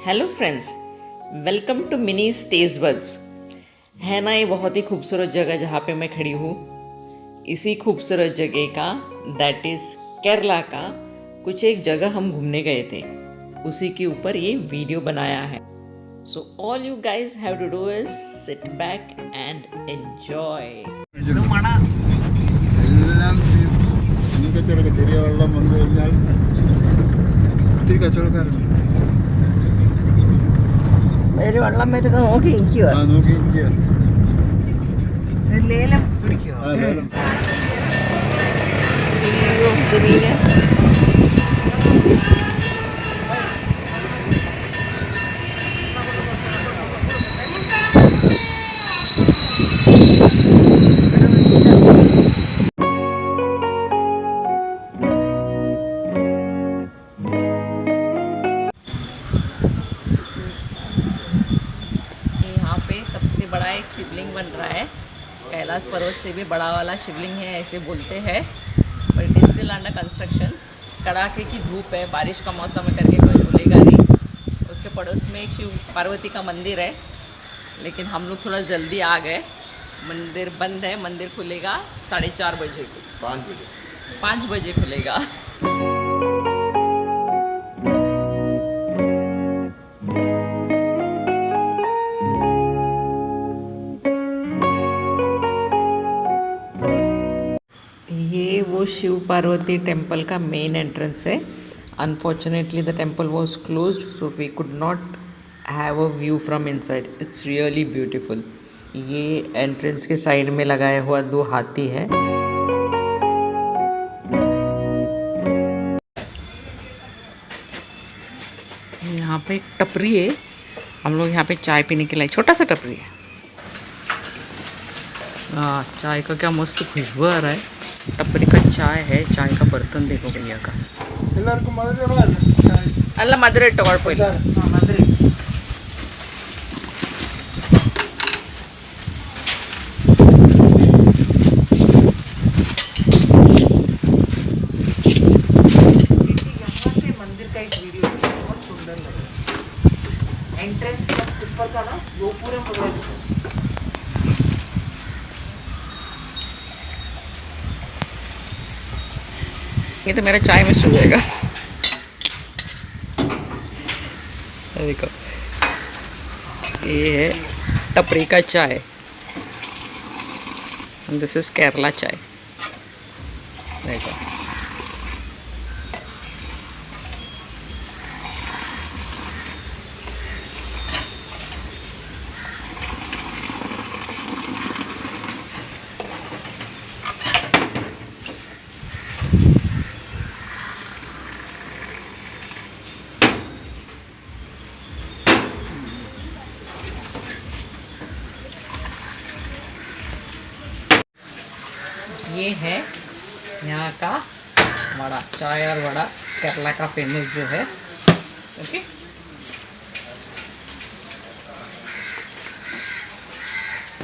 Hello friends, welcome to mini stage buds. है ना ये बहुत ही खूबसूरत जगह जहाँ पे मैं खड़ी हूँ। इसी खूबसूरत जगह का दैट इज़ केरला का कुछ एक जगह हम घूमने गए थे, उसी के ऊपर ये वीडियो बनाया है। So all you guys have to do is sit back and enjoy. എല്ലാം എനിക്കൊക്കെ ചെറിയ വെള്ളം വന്നു കഴിഞ്ഞാൽ ഒത്തിരി കച്ചവടക്കാരുണ്ട്. ഒരു വെള്ളം വരുന്നത് നോക്കി നിൽക്കുക. നോക്കി നിൽക്കുക. ലേലം പിടിക്കുമോ? ലേലം. यहाँ पे सबसे बड़ा एक शिवलिंग बन रहा है। कैलाश पर्वत से भी बड़ा वाला शिवलिंग है ऐसे बोलते हैं, but it is still under construction. कड़ाके की धूप है, बारिश का मौसम है करके कोई भूलेगा नहीं। उसके पड़ोस में एक शिव पार्वती का मंदिर है, लेकिन हम लोग थोड़ा जल्दी आ गए। मंदिर बंद है, मंदिर खुलेगा 4:30 बजे को। 5 बजे खुलेगा। ये वो शिव पार्वती टेम्पल का मेन एंट्रेंस है। Unfortunately the temple was closed, so we could not have a view from inside. It's really beautiful. ये एंट्रेंस के साइड में लगाया हुआ 2 हाथी है। यहाँ पे एक टपरी है, हम लोग यहाँ पे चाय पीने के लिए, छोटा सा टपरी है। चाय का क्या मस्त खुशबू आ रहा है। टपरी का चाय है, चाय का बर्तन देखो भैया का। എല്ലാവർക്കും മധുരമുള്ള अल्ल मधुरे कुഴപ്പമില്ല। मंदिर का एक वीडियो बहुत सुंदर लगा। एंट्रेंस ऊपर का ना वो पूरे ये तो मेरा चाय में सो जाएगा। देखो ये है टपरी का चाय, दिस इज केरला चाय। देखो ये है यहाँ का वड़ा, चाय और वड़ा केरला का फेमस जो है। ओके,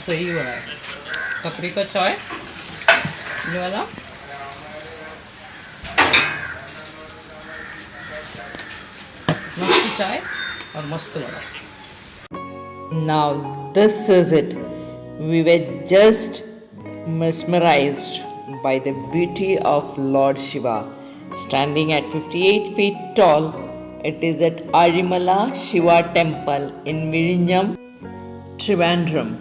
सही वड़ा है। टपरी का चाय ये वाला, मस्त चाय और मस्त vada. Now this is it. We were just mesmerized by the beauty of Lord Shiva. Standing at 58 feet tall, it is at Arimala Shiva Temple in Vizhinjam, Trivandrum.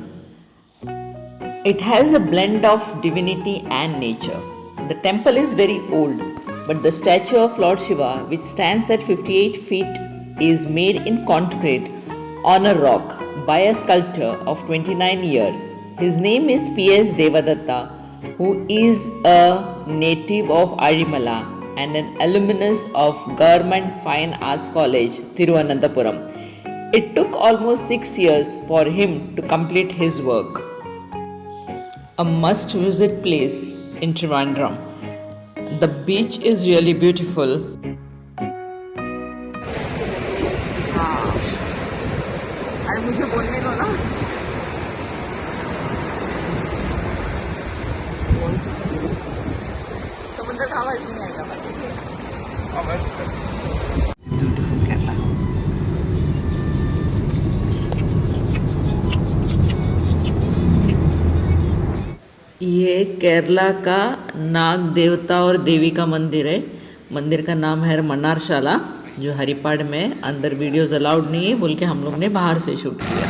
It has a blend of divinity and nature. The temple is very old, but the statue of Lord Shiva, which stands at 58 feet, is made in concrete on a rock by a sculptor of 29 years. His name is P.S. Devadatta, who is a native of Arimala and an alumnus of Government Fine Arts College, Thiruvananthapuram. It took almost 6 years for him to complete his work. A must-visit place in Trivandrum. The beach is really beautiful. अरे मुझे बोलने दो ना. समुद्र का आवाज नहीं आएगा. ब्यूटीफुल केरला. ये केरला का नाग देवता और देवी का मंदिर है। मंदिर का नाम है मन्नारशाला, जो हरिपाड़ में। अंदर वीडियोस अलाउड नहीं है बोल के हम लोग ने बाहर से शूट किया।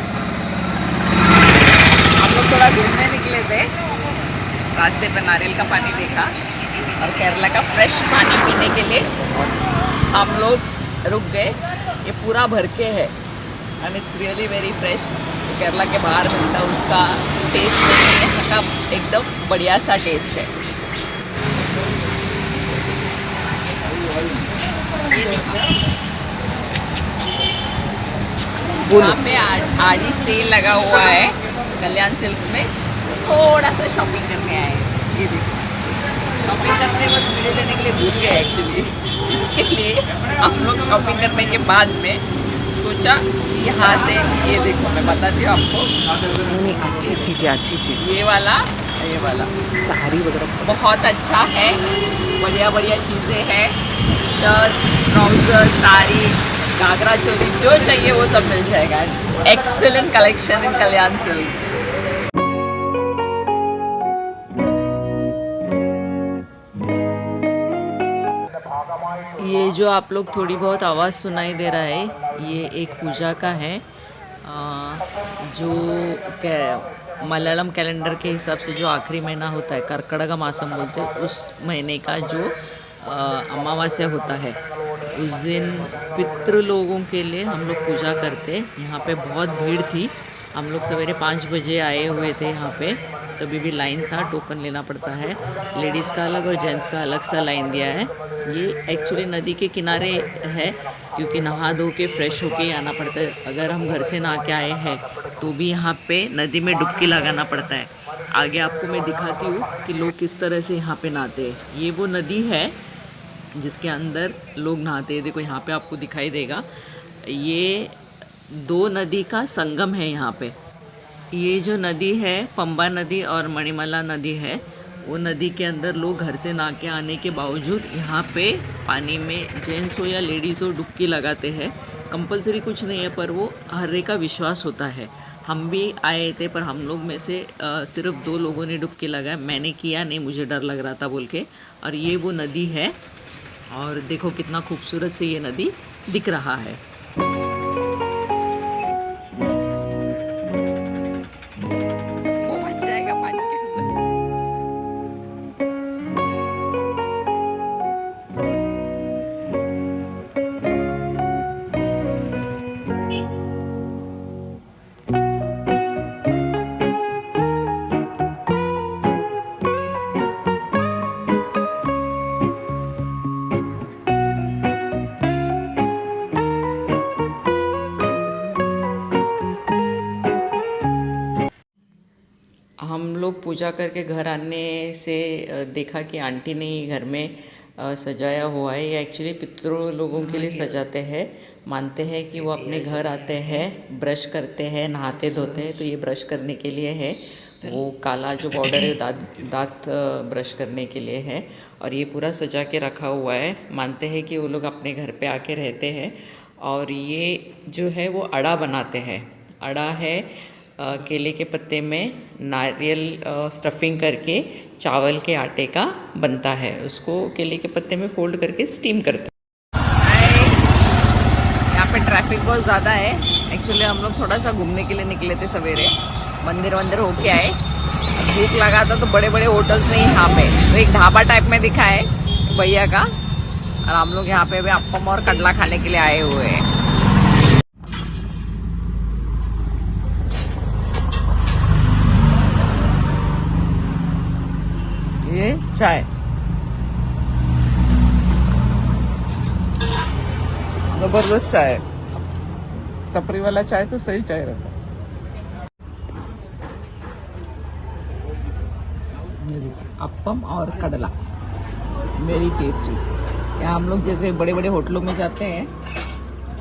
हम लोग थोड़ा घूमने निकले थे, रास्ते पे नारियल का पानी देखा और केरला का फ्रेश पानी पीने के लिए हम लोग रुक गए। ये पूरा भर के है and it's really very fresh. तो केरला के बाहर मिलता है, उसका टेस्ट नहीं है, यहाँ का एकदम बढ़िया सा टेस्ट है। यहाँ पे आज ही सेल लगा हुआ है कल्याण सिल्क्स में, थोड़ा सा शॉपिंग करने आए। ये देखो, शॉपिंग करने वक्त वीडियो लेने के लिए भूल गए एक्चुअली। इसके लिए हम लोग शॉपिंग करने के बाद में सोचा कि यहाँ से ये देखो, मैं बताती हूँ आपको। अच्छी चीज़ ये वाला साड़ी वगैरह बहुत अच्छा है, बढ़िया बढ़िया चीज़ें हैं। शर्ट्स, ट्राउज़र, साड़ी, घाघरा चोली, जो चाहिए वो सब मिल जाएगा। Excellent collection in Kalyan silks. ये जो आप लोग थोड़ी बहुत आवाज़ सुनाई दे रहा है, ये एक पूजा का है जो मलयालम कैलेंडर के हिसाब से जो आखिरी महीना होता है, कर्कड़गा मासम बोलते हैं, उस महीने का जो अमावस्या होता है, उस दिन पितृ लोगों के लिए हम लोग पूजा करते। यहाँ पे बहुत भीड़ थी, हम लोग सवेरे 5 बजे आए हुए थे यहाँ पे, तभी भी लाइन था, टोकन लेना पड़ता है। लेडीज़ का अलग और जेंट्स का अलग सा लाइन दिया है। ये एक्चुअली नदी के किनारे है, क्योंकि नहा धो के फ्रेश होके आना पड़ता है। अगर हम घर से नहा के आए हैं तो भी यहाँ पे नदी में डुबकी लगाना पड़ता है। आगे आपको मैं दिखाती हूँ कि लोग किस तरह से यहाँ पे नहाते हैं। ये वो नदी है जिसके अंदर लोग नहाते हैं। देखो यहाँ पे आपको दिखाई देगा, ये 2 नदी का संगम है यहाँ पे। ये जो नदी है, पंबा नदी और मणिमला नदी है, वो नदी के अंदर लोग घर से नहा के आने के बावजूद यहाँ पे पानी में जेंट्स हो या लेडीज़ हो डुबकी लगाते हैं। कंपलसरी कुछ नहीं है, पर वो हर एक का विश्वास होता है। हम भी आए थे, पर हम लोग में से सिर्फ 2 लोगों ने डुबकी लगाया। मैंने किया नहीं, मुझे डर लग रहा था बोल के। और ये वो नदी है, और देखो कितना खूबसूरत से ये नदी दिख रहा है। हम लोग पूजा करके घर आने से देखा कि आंटी ने घर में सजाया हुआ है। ये एक्चुअली पितरों लोगों के लिए सजाते हैं। मानते हैं कि वो अपने घर आते हैं, ब्रश करते हैं, नहाते धोते हैं, तो ये ब्रश करने के लिए है। वो काला जो बॉर्डर है दांत ब्रश करने के लिए है। और ये पूरा सजा के रखा हुआ है। मानते हैं कि वो लोग अपने घर पे आके रहते हैं। और ये जो है वो अड़ा बनाते हैं। अड़ा है केले के पत्ते में नारियल स्टफिंग करके चावल के आटे का बनता है। उसको केले के पत्ते में फोल्ड करके स्टीम करते हैं। यहाँ पे ट्रैफिक बहुत ज़्यादा है। एक्चुअली हम लोग थोड़ा सा घूमने के लिए निकले थे सवेरे, मंदिर होके आए। भूख लगा था तो बड़े बड़े होटल्स नहीं यहाँ पे, तो एक ढाबा टाइप में दिखा है भैया का, और हम लोग यहाँ पे भी अप्पम और कडला खाने के लिए आए हुए हैं। ये चाय, जबरदस्त चाय, टपरी वाला चाय तो सही चाय रहता है। अप्पम और कडला वेरी टेस्टी। यहाँ हम लोग जैसे बड़े बड़े होटलों में जाते हैं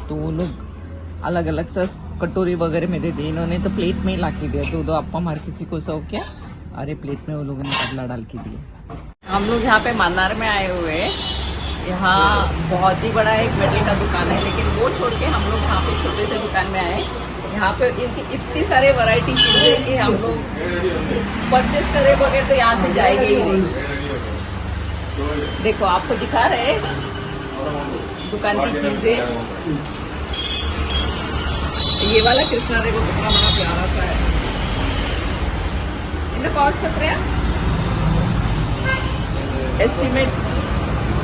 तो वो लोग अलग अलग सा कटोरी वगैरह में देते हैं। इन्होंने तो प्लेट में ही ला के दिया। 2 अप्पम हर किसी को सर्व किया, और ये प्लेट में वो लोगों ने कडला डाल के दिया। हम लोग यहाँ पे मन्नार में आए हुए हैं यहाँ बहुत ही बड़ा एक मेटल का दुकान है, लेकिन वो छोड़ के हम लोग यहाँ पे छोटे से दुकान में आए। यहाँ पे इनकी इतनी सारे वैरायटी चीजें कि हम लोग परचेस करे बगैर तो यहाँ से जाएंगे ही नहीं। देखो आपको दिखा रहे दुकान की चीजें। ये वाला कृष्णा देखो कितना बड़ा प्यारा सा है। इनका कॉस्ट कितना है? एस्टिमेट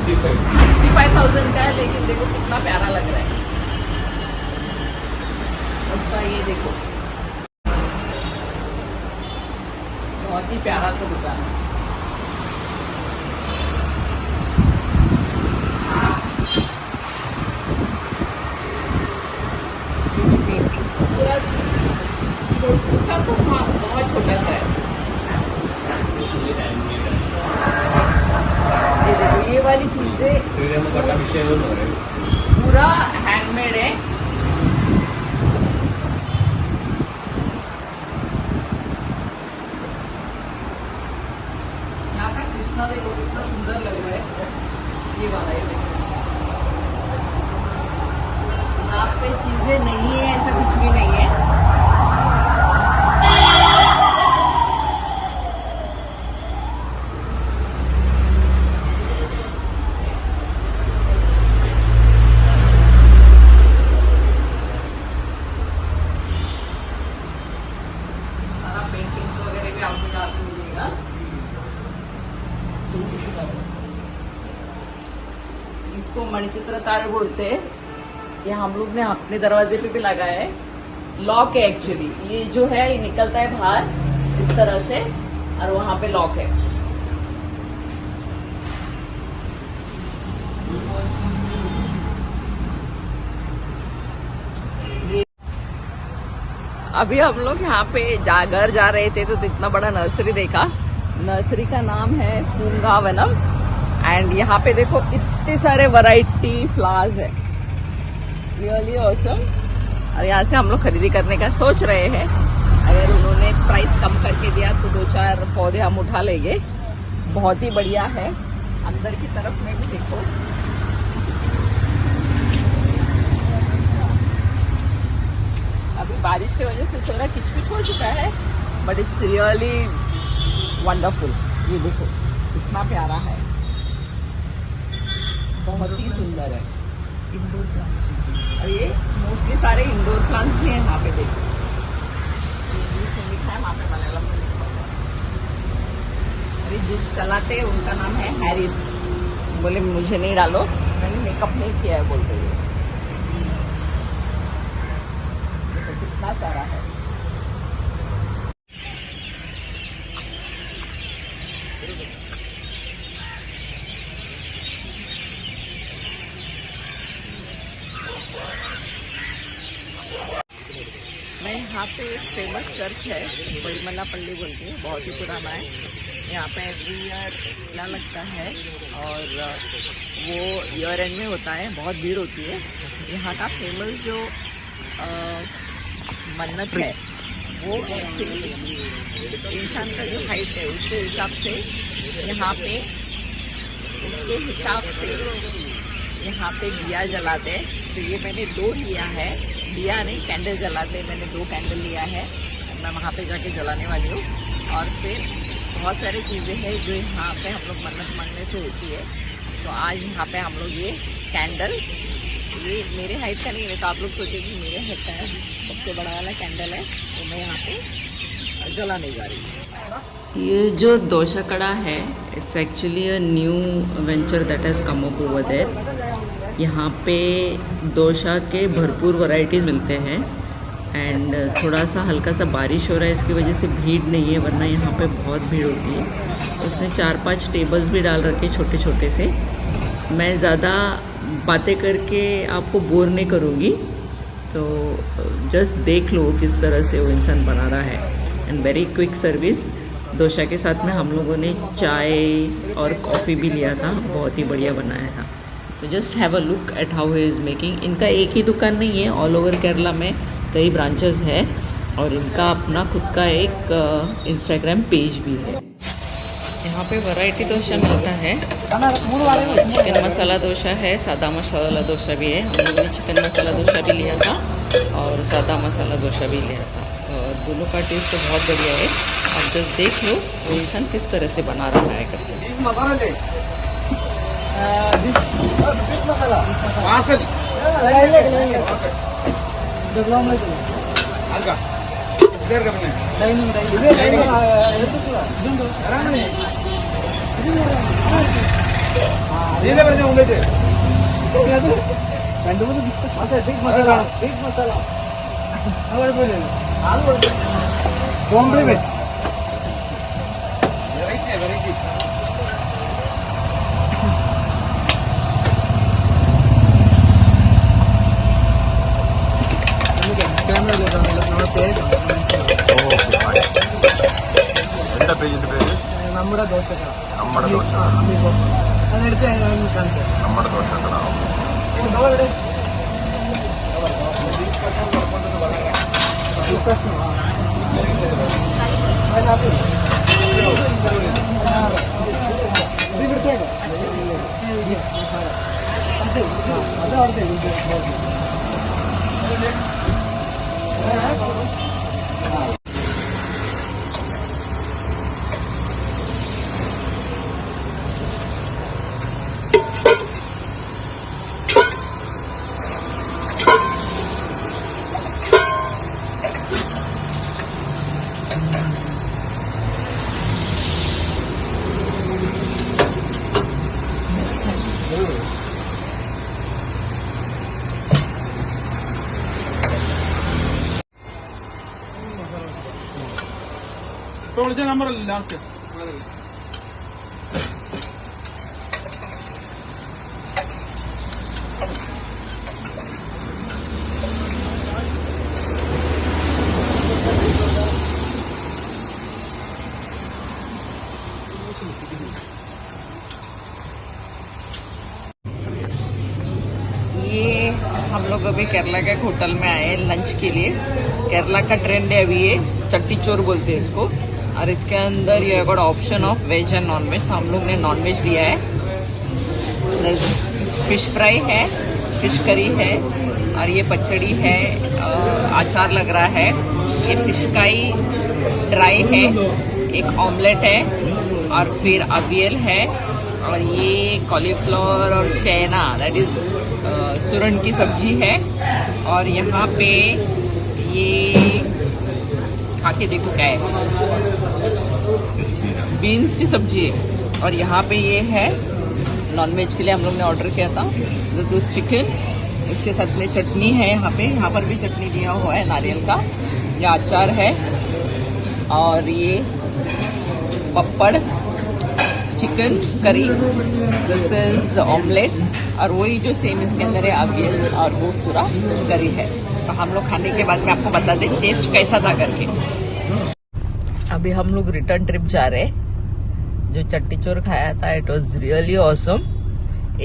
65,000 का है, लेकिन देखो कितना प्यारा लग रहा है उसका। ये देखो बहुत ही प्यारा सा दुकान है। पूरा छोटा तो बहुत छोटा सा है। ये देखो ये वाली चीजें पूरा हैंडमेड है। यहाँ का कृष्णा देखो कितना सुंदर लग रहा है। ये वाला है देखो, यहाँ पे चीजें नहीं है, ऐसा कुछ भी नहीं है। पेंटिंग्स वगैरह भी आपको यहाँ पे मिलेगा। इसको मणिचित्र ताड़ बोलते हैं। ये हम लोग ने अपने दरवाजे पे भी लगाया है। लॉक है एक्चुअली, ये जो है ये निकलता है बाहर इस तरह से, और वहां पे लॉक है। अभी हम लोग यहाँ पे घर जा रहे थे तो इतना बड़ा नर्सरी देखा। नर्सरी का नाम है पूंगावनम, एंड यहाँ पे देखो इतने सारे वैरायटी फ्लावर्स है, रियली ऑसम। और यहाँ से हम लोग खरीदी करने का सोच रहे हैं। अगर उन्होंने प्राइस कम करके दिया तो 2-4 पौधे हम उठा लेंगे। बहुत ही बढ़िया है। अंदर की तरफ में भी देखो, अभी बारिश की वजह से थोड़ा किचकिच हो चुका है, बट इट्स रियली वंडरफुल। ये देखो कितना प्यारा है, बहुत ही सुंदर है। इंडोर प्लांट्स, और ये मोस्टली सारे इंडोर प्लांट्स भी हैं यहाँ पे। देखो इंग्लिश में लिखा है, वहाँ पे मलयालम में लिखा हुआ है। अभी जो चलाते हैं उनका नाम है हैरिस। बोले मुझे नहीं डालो, मैंने मेकअप नहीं किया है बोलते हुए। कितना सारा है। मैं यहाँ पे एक फेमस चर्च है, बड़ीमल्लापल्ली बोलते हैं, बहुत ही पुराना है। यहाँ पे एवरी ईयर मेला लगता है, और वो ईयर एंड में होता है, बहुत भीड़ होती है। यहाँ का फेमस जो मन्नत है वो इंसान का जो हाइट है उसके हिसाब से यहाँ पे यहाँ पे दिया जलाते हैं। तो ये मैंने 2 लिया है, दिया नहीं कैंडल जलाते, मैंने 2 कैंडल लिया है। मैं वहाँ पे जाके जलाने वाली हूँ। और फिर बहुत सारी चीज़ें हैं जो यहाँ पे हम लोग मन्नत मांगने से होती है। तो आज यहाँ पे हम लोग ये कैंडल, ये मेरे हाइट का नहीं है तो आप लोग सोचेंगे मेरे हाइट का है, सबसे बड़ा वाला कैंडल है, तो मैं यहाँ पे जलाने जा रही हूँ। ये जो दोशा कड़ा है, it's actually a new venture that has come up over there. यहाँ पे दोशा के भरपूर वैरायटीज़ मिलते हैं, एंड थोड़ा सा हल्का सा बारिश हो रहा है, इसकी वजह से भीड़ नहीं है, वरना यहाँ पे बहुत भीड़ होती है। तो उसने 4-5 टेबल्स भी डाल रखे छोटे छोटे से। मैं ज़्यादा बातें करके आपको बोर नहीं करूँगी, तो जस्ट देख लो किस तरह से वो इंसान बना रहा है। And very quick service. Dosa के साथ में हम लोगों ने चाय और कॉफ़ी भी लिया था, बहुत ही बढ़िया बनाया था। तो just have a look at how he is making. इनका एक ही दुकान नहीं है, ऑल ओवर केरला में कई ब्रांचेस है, और इनका अपना खुद का एक इंस्टाग्राम पेज भी है। यहाँ पे वैरायटी डोसा मिलता है। चिकन मसाला डोसा है, सादा मसाला डोसा भी है। हम लोगों ने चिकन मसाला डोसा भी लिया था और सादा मसाला डोसा भी लिया था। और दोनों का टेस्ट तो बहुत बढ़िया है। आप जस्ट देख लो वो इंसान किस तरह से बना रहा है करके। എന്താ പേജിന്റെ പേര്? നമ്മുടെ ദോശക്കട. നമ്മുടെ ദോശ. അതെടുത്ത് ഞാൻ കാണിച്ചു. നമ്മുടെ ദോശക്കട. ഇപ്പൊ വിളിച്ച നമ്പറല്ലേ ലാസ്റ്റ്? ये हम लोग अभी केरला के एक होटल में आए हैं लंच के लिए। केरला का ट्रेंड है अभी ये, चट्टी चोर बोलते हैं इसको। और इसके अंदर ये got option of veg and non veg. हम लोग ने नॉन वेज लिया है। फिश फ्राई है, फिश करी है और ये पचड़ी है, अचार लग रहा है। ये फिश काई ड्राई है, एक ऑमलेट है और फिर अवियल है। और ये कॉलीफ्लावर और चैना दैट इज सुरन की सब्जी है। और यहाँ पे ये खा के देखो क्या है, बीन्स की सब्जी है। और यहाँ पे ये है नॉनवेज के लिए हम लोग ने ऑर्डर किया था, दिस इज चिकन। इसके साथ में चटनी है, यहाँ पर भी चटनी दिया हुआ है नारियल का। यह अचार है और ये papad, chicken curry, this is omelette. और वही जो सेम इसके अंदर है अवियल और वो पूरा करी है। तो हम लोग खाने के बाद में आपको बता दें टेस्ट कैसा था करके। अभी हम लोग रिटर्न ट्रिप जा रहे हैं। जो चट्टी चोर खाया था इट वॉज रियली ऑसम।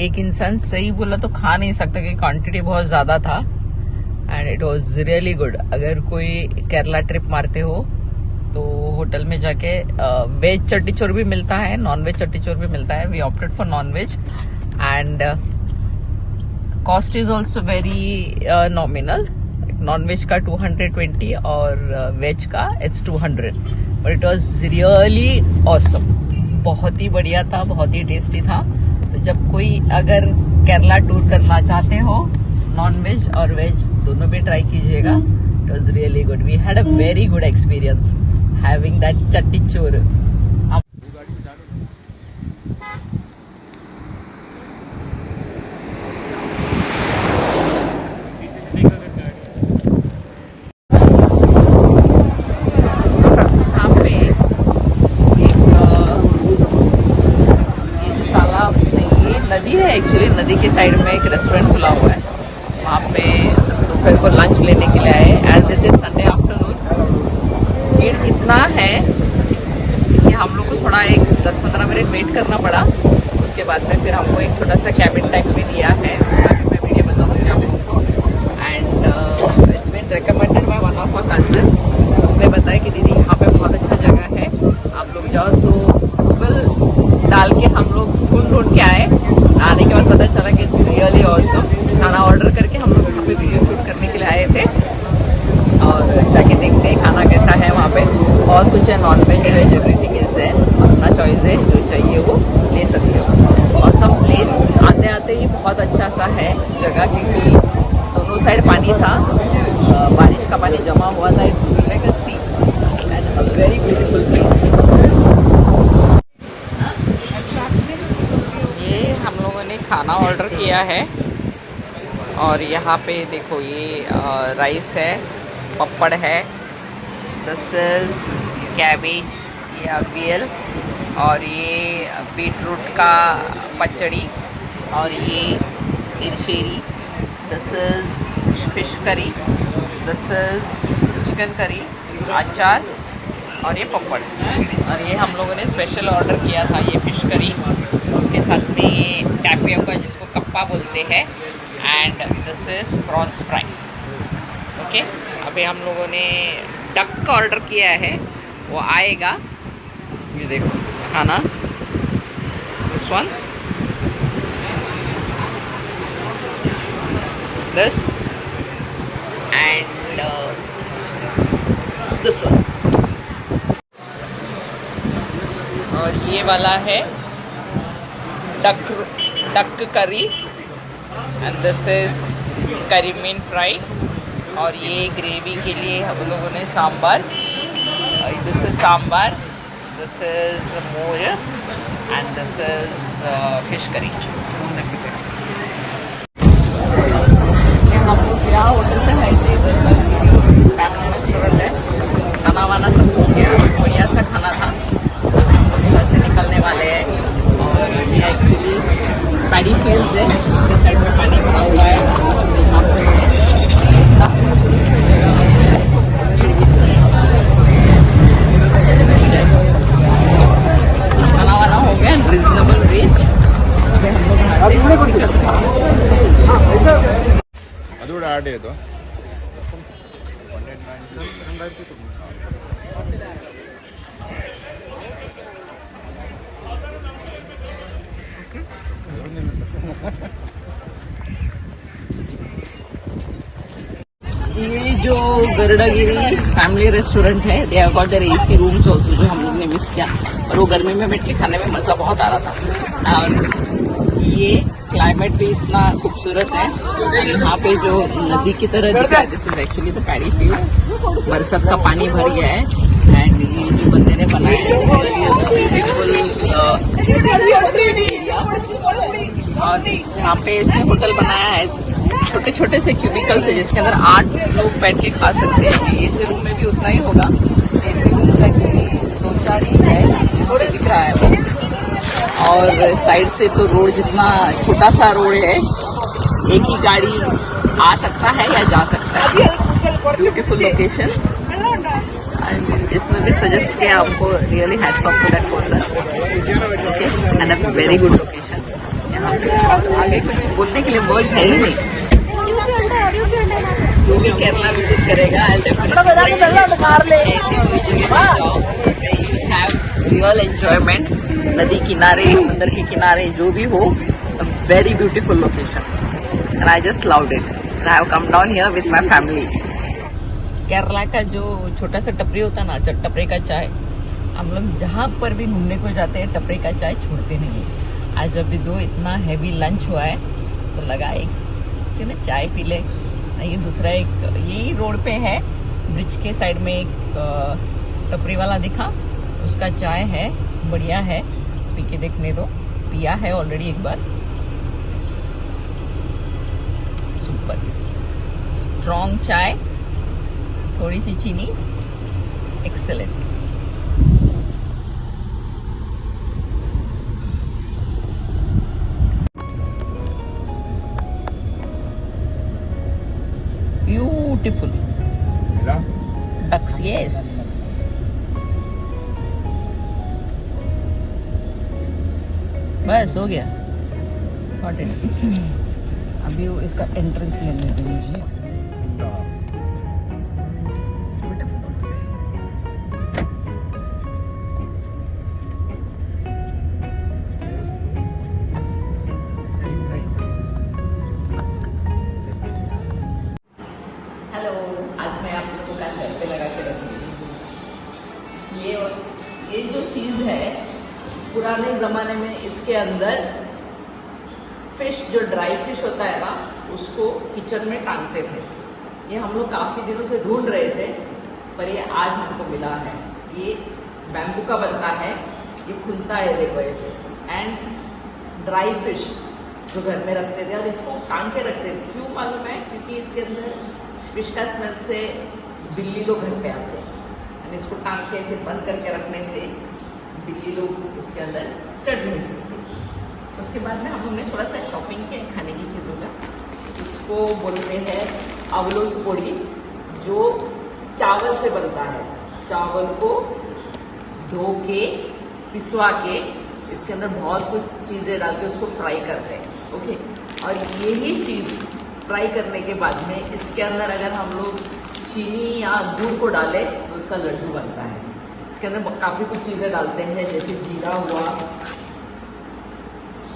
एक इंसान सही बोला तो खा नहीं सकता क्योंकि क्वांटिटी बहुत ज्यादा था and it was really good. अगर कोई केरला ट्रिप मारते हो तो होटल में जाके वेज चट्टी चोर भी मिलता है, नॉन वेज चट्टी चोर भी मिलता है। We opted for non veg and cost is also very nominal. Non veg का 220 और वेज का it's 200, but it was really awesome. बहुत ही बढ़िया था, बहुत ही टेस्टी था। तो जब कोई अगर केरला टूर करना चाहते हो, नॉन वेज और वेज दोनों भी ट्राई कीजिएगा। It was really good. We had a very good experience having that chatti choru. नदी है एक्चुअली, नदी के साइड में एक रेस्टोरेंट खुला हुआ है। वहाँ पे दोपहर को लंच लेने के लिए आए। As it is Sunday afternoon, भीड़ इतना है कि हम लोग को थोड़ा एक 10-15 मिनट वेट करना पड़ा। उसके बाद में फिर हमको एक छोटा सा कैबिन टाइप भी दिया है, उसका भी मैं वीडियो बताऊँगी आप लोगों को। And it's been recommended by one of our cousin. उसने बताया कि दीदी यहाँ पे बहुत अच्छा जगह है, आप लोग जाओ। तो गूगल जाके देखते हैं खाना कैसा है वहाँ पे। और कुछ है non veg veg everything is है, अपना चॉइस है, जो चाहिए वो ले सकते हो। और सब प्लेस आते आते ही बहुत अच्छा सा है जगह, क्योंकि दोनों साइड पानी था, बारिश का पानी जमा हुआ था। It's like a sea and a very beautiful place. ये हम लोगों ने खाना ऑर्डर किया है और यहाँ पे देखो ये राइस है, पपड़ है, दिस इज कैबेज या वेल, और ये बीटरूट का पचड़ी, और ये erissery, this is fish curry, this is chicken curry, अचार और ये पपड़। और ये हम लोगों ने स्पेशल ऑर्डर किया था ये फिश करी, उसके साथ में ये टैपियोका जिसको कप्पा बोलते हैं, and this is prawns fry. Okay, अभी हम लोगों ने डक का ऑर्डर किया है, वो आएगा। ये देखो खाना, this one, this and this one. और ये वाला है डक करी, एंड दिस इज करी मीन फ्राई। और ये ग्रेवी के लिए हम लोगों ने sambar, this is sambar, this is more and this is fish करी। हम लोग यहाँ होटल पे है, फैमिली रेस्टोरेंट है, खाना वाना सब हो गया, बढ़िया सा खाना था, यहाँ से निकलने वाले हैं। और ये एक्चुअली पैडी फील्ड्स है, उसके साइड में पानी भरा हुआ है, यहाँ पे खाना वाना हो गया, रिजनेबल रेट्स। अभी हम लोग यहाँ से निकलते हैं। ಅದು ಕೂಡ ಆಡ್ ಇದು ये जो गरुड़ागिरी फैमिली रेस्टोरेंट है, they have got there AC rooms also, जो हम लोग ने मिस किया, और वो गर्मी में बैठ के खाने में मज़ा बहुत आ रहा था। और ये क्लाइमेट भी इतना खूबसूरत है, यहाँ पे जो नदी की तरह दिख रहा है, this is actually the paddy field, बरसात का पानी भर गया है। एंड ये जो बंदे ने बनाया है इसके लिए और जहाँ पे इसने होटल बनाया है, छोटे छोटे से क्यूबिकल्स है जिसके अंदर 8 लोग बैठ के खा सकते हैं। एसी रूम में भी उतना ही होगा, एसी रूम में 2-4 ही है, दिख रहा है वो। और साइड से तो रोड जितना छोटा सा रोड है, एक ही गाड़ी आ सकता है या जा सकता है। ब्यूटीफुल लोकेशन, जिसने भी सजेस्ट किया हमको, really hats off to that person, and a very good location. यहाँ पे आगे कुछ बोलने के लिए वर्ड्स है ही नहीं। जो भी केरला विजिट करेगा, रियल एंजॉयमेंट, नदी किनारे, समुद्र के किनारे, जो भी हो, very beautiful location, and I just loved it, and I have come down here with my family. Kerala का जो छोटा सा टपरी होता है ना, टपरी का चाय, हम लोग जहाँ पर भी घूमने को जाते हैं टपरी का चाय छोड़ते नहीं है। आज अभी दो इतना हैवी लंच हुआ है तो लगा एक चाय पी ले। ये दूसरा एक यही रोड पे है, ब्रिज के साइड में एक टपरी वाला दिखा, उसका चाय है, बढ़िया है, पी के देखने दो। पिया है ऑलरेडी एक बार, सुपर स्ट्रॉन्ग चाय, थोड़ी सी चीनी, एक्सेलेंट। Beautiful ducks, yes. बस हो गया, अभी वो इसका एंट्रेंस लेने दे मुझे। हेलो, आज मैं आप लोगों का पे लगा के रख दी। ये जो चीज़ है, पुराने ज़माने में इसके अंदर फिश, जो ड्राई फिश होता है ना, उसको किचन में टांगते थे। ये हम लोग काफ़ी दिनों से ढूंढ रहे थे, पर ये आज हमको मिला है। ये बैम्बू का बनता है, ये खुलता है देखो ऐसे। एंड ड्राई फिश जो घर में रखते थे और इसको टांग के रखते थे, क्यों मालूम है? क्योंकि इसके अंदर फिश का स्मेल से बिल्ली लोग घर पे आते हैं, और इसको टांग के ऐसे बंद करके रखने से बिल्ली लोग उसके अंदर चढ़ नहीं सकते। उसके बाद में हम लोग ने थोड़ा सा शॉपिंग किया खाने की चीज़ों का। इसको बोलते हैं अवलोस पोड़ी, जो चावल से बनता है। चावल को धो के, पिसवा के, इसके अंदर बहुत कुछ चीज़ें डाल के उसको फ्राई करते हैं। ओके, और यही चीज़ फ्राई करने के बाद में इसके अंदर अगर हम लोग चीनी या गुड़ को डालें तो उसका लड्डू बनता है। इसके अंदर काफ़ी कुछ चीज़ें डालते हैं, जैसे जीरा हुआ,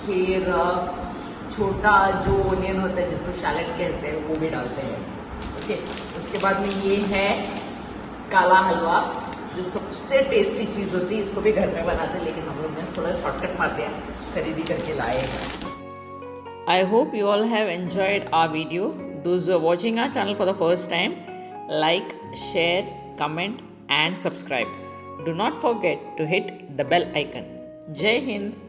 फिर छोटा जो ओनियन होता है जिसको शैलेड कहते हैं, वो भी डालते हैं। ओके, उसके बाद में ये है काला हलवा, जो सबसे टेस्टी चीज़ होती है। इसको भी घर में बनाते हैं, लेकिन हम लोग ने थोड़ा शॉर्टकट मार दिया, खरीदी करके लाए हैं। I hope you all have enjoyed our video. Those who are watching our channel for the first time, like, share, comment and subscribe. Do not forget to hit the bell icon. Jai Hind!